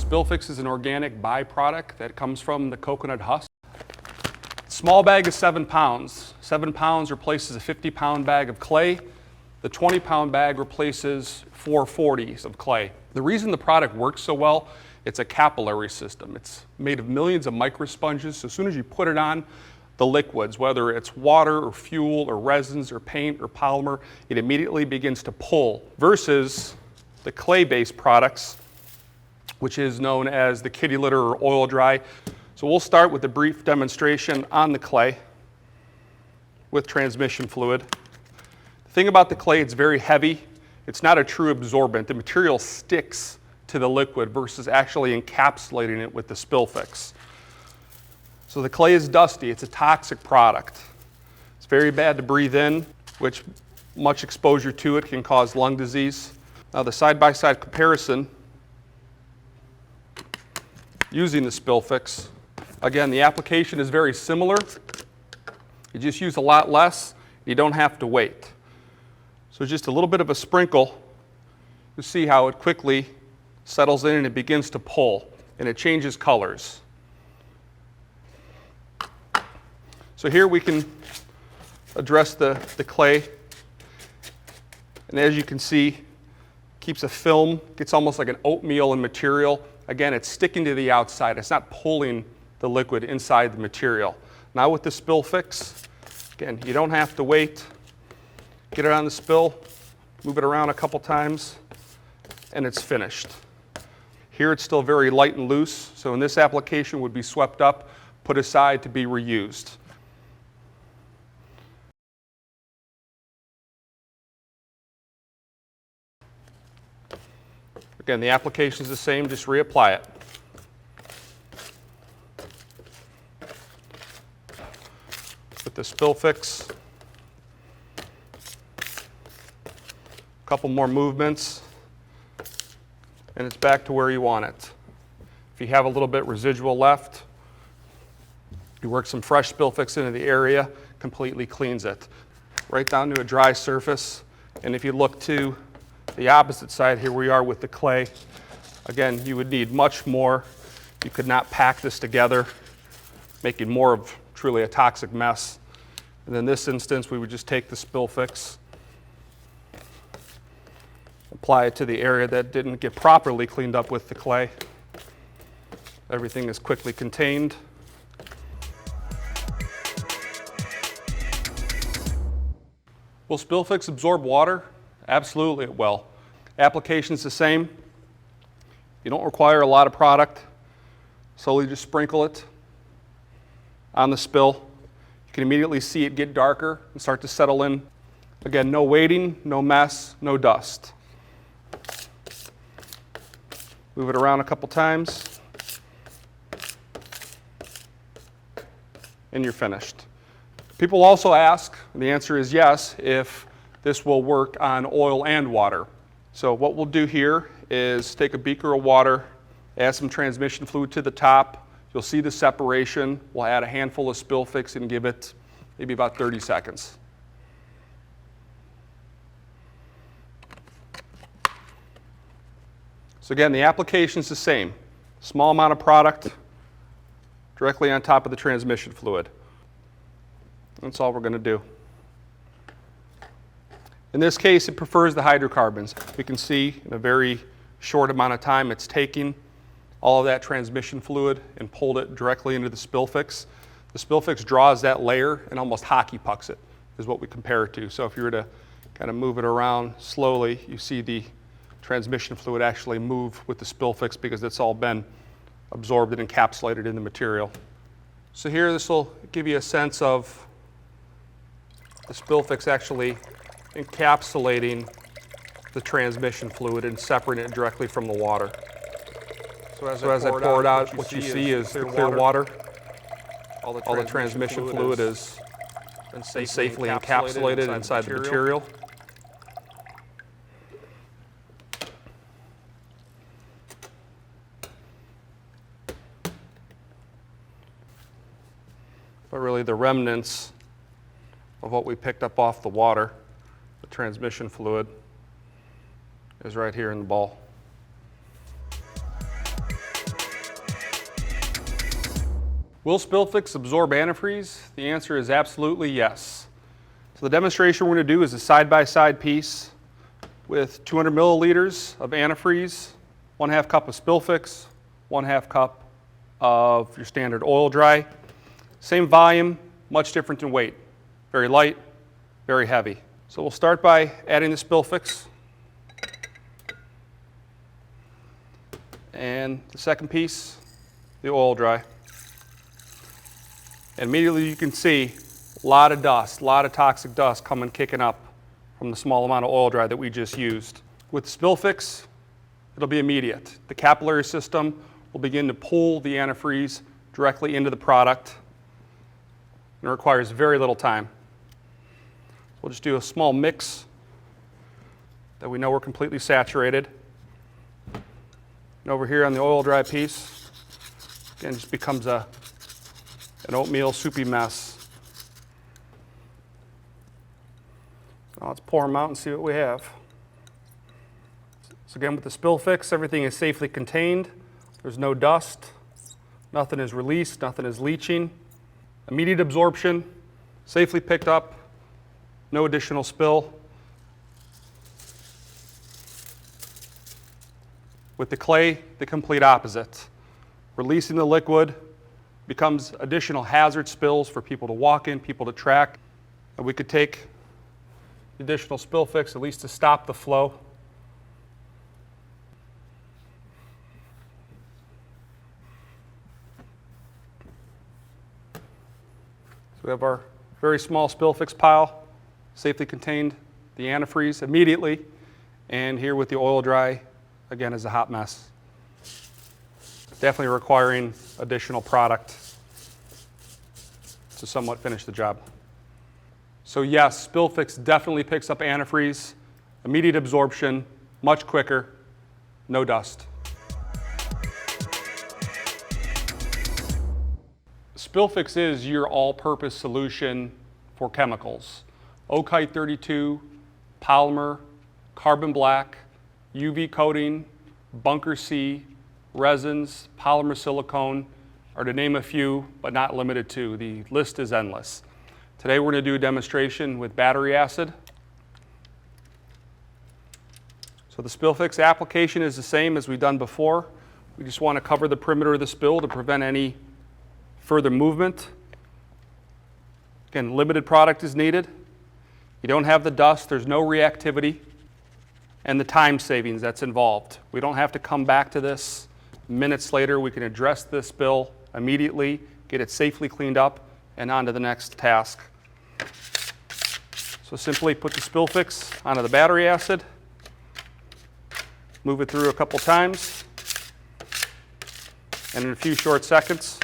SpillFix is an organic byproduct that comes from the coconut husk. Small bag is 7 pounds. 7 pounds replaces a 50-pound bag of clay. The 20-pound bag replaces 4 40s of clay. The reason the product works so well, it's a capillary system. It's made of millions of microsponges, so as soon as you put it on, the liquids, whether it's water or fuel or resins or paint or polymer, it immediately begins to pull, versus the clay-based products, which is known as the kitty litter or oil dry. So we'll start with a brief demonstration on the clay with transmission fluid. The thing about the clay, it's very heavy. It's not a true absorbent. The material sticks to the liquid versus actually encapsulating it with the SpillFix. So the clay is dusty. It's a toxic product. It's very bad to breathe in, which much exposure to it can cause lung disease. Now the side-by-side comparison using the SpillFix, again, the application is very similar. You just use a lot less. You don't have to wait. So just a little bit of a sprinkle, you see how it quickly settles in and it begins to pull, and it changes colors. So here we can address the clay, and as you can see, keeps a film, gets almost like an oatmeal in material. Again, it's sticking to the outside. It's not pulling the liquid inside the material. Now with the SpillFix, again, you don't have to wait. Get it on the spill, move it around a couple times, and it's finished. Here it's still very light and loose, so in this application would be swept up, put aside to be reused. Again, the application is the same, just reapply it. With the SpillFix, a couple more movements, and it's back to where you want it. If you have a little bit residual left, you work some fresh SpillFix into the area, completely cleans it. Right down to a dry surface, and if you look to the opposite side, here we are with the clay. Again, you would need much more. You could not pack this together, making more of truly a toxic mess. And in this instance, we would just take the SpillFix, apply it to the area that didn't get properly cleaned up with the clay. Everything is quickly contained. Will SpillFix absorb water? Absolutely it will. Application's the same. You don't require a lot of product. Slowly just sprinkle it on the spill. You can immediately see it get darker and start to settle in. Again, no waiting, no mess, no dust. Move it around a couple times, and you're finished. People also ask, and the answer is yes, if this will work on oil and water. So what we'll do here is take a beaker of water, add some transmission fluid to the top. You'll see the separation. We'll add a handful of SpillFix and give it maybe about 30 seconds. So again, the application's the same. Small amount of product directly on top of the transmission fluid. That's all we're going to do. In this case, it prefers the hydrocarbons. We can see in a very short amount of time it's taking all of that transmission fluid and pulled it directly into the SpillFix. The SpillFix draws that layer and almost hockey pucks it, is what we compare it to. So if you were to kind of move it around slowly, you see the transmission fluid actually move with the SpillFix because it's all been absorbed and encapsulated in the material. So here this will give you a sense of the SpillFix actually encapsulating the transmission fluid and separating it directly from the water. So as I pour it out, what you see is the clear water. All the transmission fluid is safely encapsulated inside the material. But really the remnants of what we picked up off the water, the transmission fluid, is right here in the ball. Will SpillFix absorb antifreeze? The answer is absolutely yes. So the demonstration we're going to do is a side-by-side piece with 200 milliliters of antifreeze, 1/2 cup of SpillFix, 1/2 cup of your standard oil dry. Same volume, much different in weight. Very light, very heavy. So we'll start by adding the SpillFix. And the second piece, the oil dry. And immediately you can see a lot of dust, a lot of toxic dust kicking up from the small amount of oil dry that we just used. With SpillFix, it'll be immediate. The capillary system will begin to pull the antifreeze directly into the product. And it requires very little time. We'll just do a small mix that we know we're completely saturated. And over here on the oil dry piece, again, just becomes an oatmeal soupy mess. Now let's pour them out and see what we have. So again, with the SpillFix, everything is safely contained. There's no dust, nothing is released, nothing is leaching. Immediate absorption, safely picked up, no additional spill. With the clay, the complete opposite. Releasing the liquid becomes additional hazard spills for people to walk in, people to track. And we could take the additional SpillFix at least to stop the flow. So we have our very small SpillFix pile, safely contained the antifreeze immediately, and here with the oil dry, again, is a hot mess. Definitely requiring additional product to somewhat finish the job. So yes, SpillFix definitely picks up antifreeze, immediate absorption, much quicker, no dust. SpillFix is your all-purpose solution for chemicals. Oakite 32, polymer, carbon black, UV coating, bunker C, resins, polymer silicone, are to name a few, but not limited to. The list is endless. Today we're going to do a demonstration with battery acid. So the SpillFix application is the same as we've done before. We just want to cover the perimeter of the spill to prevent any further movement. Again, limited product is needed. You don't have the dust, there's no reactivity, and the time savings that's involved. We don't have to come back to this minutes later. We can address this spill immediately, get it safely cleaned up, and on to the next task. So simply put the SpillFix onto the battery acid, move it through a couple times, and in a few short seconds,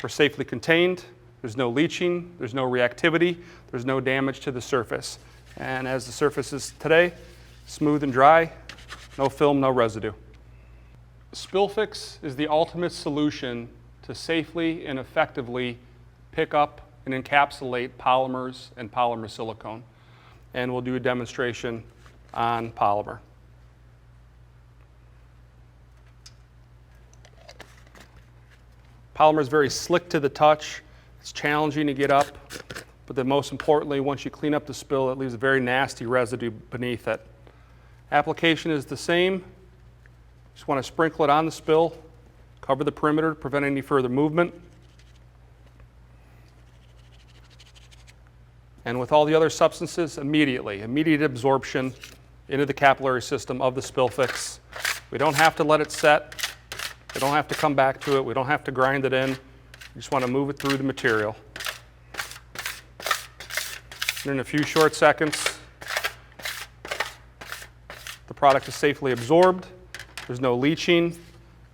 we're safely contained. There's no leaching, there's no reactivity, there's no damage to the surface. And as the surface is today, smooth and dry, no film, no residue. SpillFix is the ultimate solution to safely and effectively pick up and encapsulate polymers and polymer silicone. And we'll do a demonstration on polymer. Polymer is very slick to the touch. It's challenging to get up, but then most importantly, once you clean up the spill, it leaves a very nasty residue beneath it. Application is the same. Just want to sprinkle it on the spill, cover the perimeter to prevent any further movement. And with all the other substances, immediate absorption into the capillary system of the SpillFix. We don't have to let it set. We don't have to come back to it. We don't have to grind it in. We just want to move it through the material. And in a few short seconds, the product is safely absorbed. There's no leaching.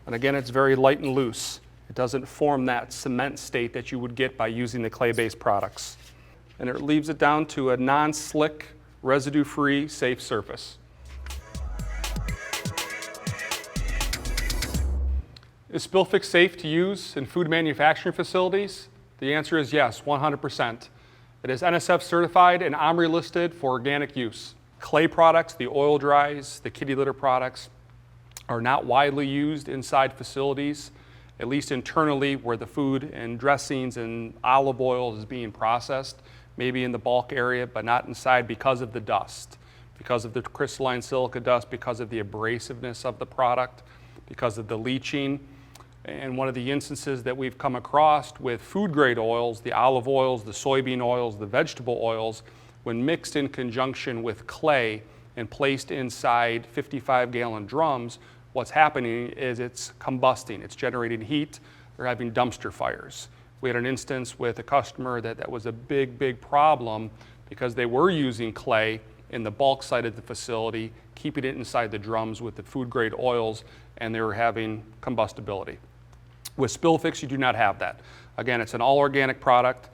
And again, it's very light and loose. It doesn't form that cement state that you would get by using the clay-based products. And it leaves it down to a non-slick, residue-free, safe surface. Is SpillFix safe to use in food manufacturing facilities? The answer is yes, 100%. It is NSF certified and OMRI listed for organic use. Clay products, the oil dries, the kitty litter products are not widely used inside facilities, at least internally where the food and dressings and olive oil is being processed, maybe in the bulk area, but not inside because of the dust, because of the crystalline silica dust, because of the abrasiveness of the product, because of the leaching. And one of the instances that we've come across with food grade oils, the olive oils, the soybean oils, the vegetable oils, when mixed in conjunction with clay and placed inside 55-gallon drums, what's happening is it's combusting, it's generating heat, they're having dumpster fires. We had an instance with a customer that was a big problem because they were using clay in the bulk side of the facility, keeping it inside the drums with the food grade oils, and they were having combustibility. With SpillFix, you do not have that. Again, it's an all organic product.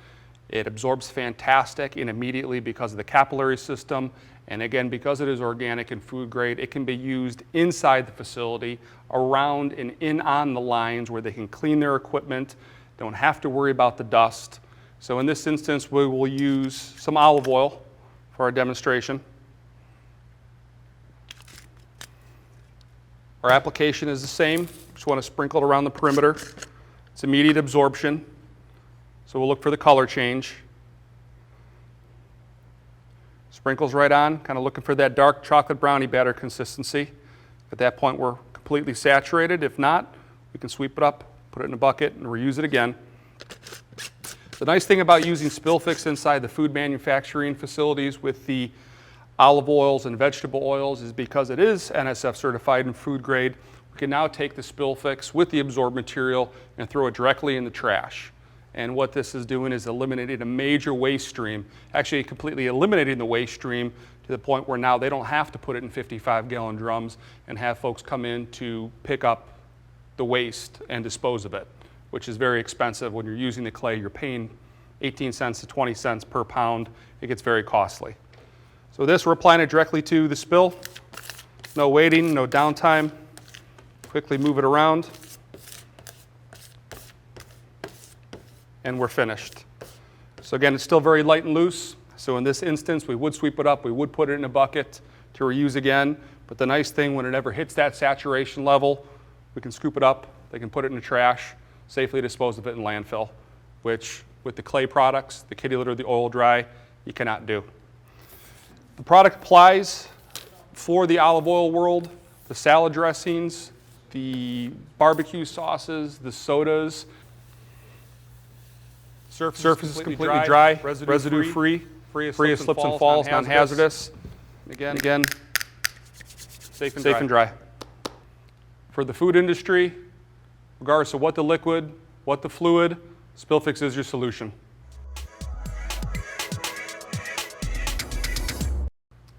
It absorbs fantastic and immediately because of the capillary system. And again, because it is organic and food grade, it can be used inside the facility, around and in on the lines where they can clean their equipment, don't have to worry about the dust. So in this instance, we will use some olive oil for our demonstration. Our application is the same. Just want to sprinkle it around the perimeter. It's immediate absorption. So we'll look for the color change. Sprinkles right on, kind of looking for that dark chocolate brownie batter consistency. At that point, we're completely saturated. If not, we can sweep it up, put it in a bucket, and reuse it again. The nice thing about using SpillFix inside the food manufacturing facilities with the olive oils and vegetable oils is because it is NSF certified and food grade, we can now take the SpillFix with the absorbed material and throw it directly in the trash. And what this is doing is eliminating a major waste stream, actually completely eliminating the waste stream to the point where now they don't have to put it in 55-gallon drums and have folks come in to pick up the waste and dispose of it, which is very expensive. When you're using the clay, you're paying 18 cents to 20 cents per pound. It gets very costly. So this, we're applying it directly to the spill. No waiting, no downtime. Quickly move it around. And we're finished. So again, it's still very light and loose. So in this instance, we would sweep it up, we would put it in a bucket to reuse again. But the nice thing, when it ever hits that saturation level, we can scoop it up, they can put it in the trash, safely dispose of it in landfill, which with the clay products, the kitty litter, the oil dry, you cannot do. The product applies for the olive oil world, the salad dressings, the barbecue sauces, the sodas. Surface is completely dry, residue free, free of slips and falls, non-hazardous. Again, safe and dry. For the food industry, regardless of what the liquid, what the fluid, SpillFix is your solution.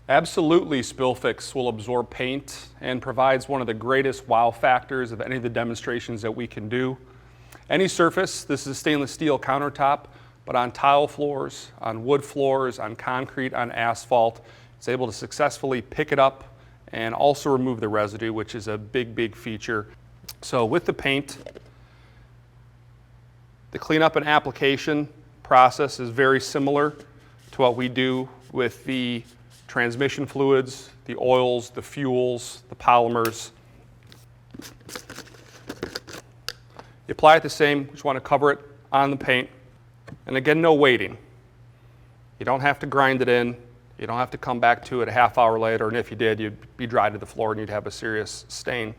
Absolutely, SpillFix will absorb paint and provides one of the greatest wow factors of any of the demonstrations that we can do. Any surface, this is a stainless steel countertop, but on tile floors, on wood floors, on concrete, on asphalt, it's able to successfully pick it up and also remove the residue, which is a big feature. So with the paint, the cleanup and application process is very similar to what we do with the transmission fluids, the oils, the fuels, the polymers. You apply it the same, you just want to cover it on the paint. And again, no waiting. You don't have to grind it in. You don't have to come back to it a half hour later, and if you did, you'd be dry to the floor and you'd have a serious stain.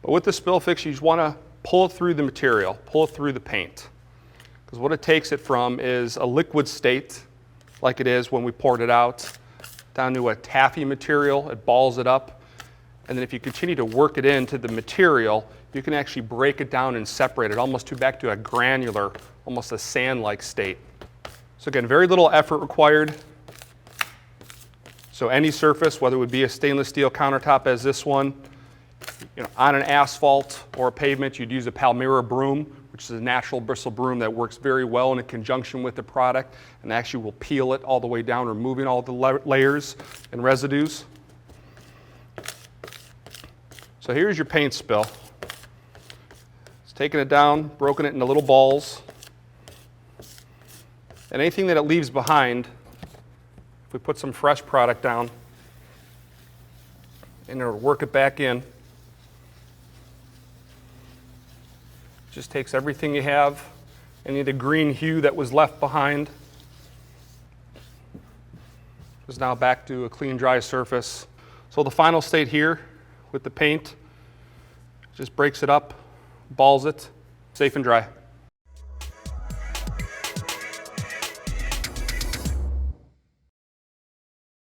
But with the SpillFix, you just want to pull it through the material, pull it through the paint. Because what it takes it from is a liquid state, like it is when we poured it out, down to a taffy material, it balls it up. And then if you continue to work it into the material, you can actually break it down and separate it almost back to a granular, almost a sand-like state. So again, very little effort required. So any surface, whether it would be a stainless steel countertop as this one, on an asphalt or a pavement, you'd use a Palmyra broom, which is a natural bristle broom that works very well in conjunction with the product and actually will peel it all the way down, removing all the layers and residues. So here's your paint spill. It's taken it down, broken it into little balls. And anything that it leaves behind, if we put some fresh product down, and it'll work it back in. Just takes everything you have, any of the green hue that was left behind is now back to a clean, dry surface. So the final state here with the paint, just breaks it up, balls it, safe and dry.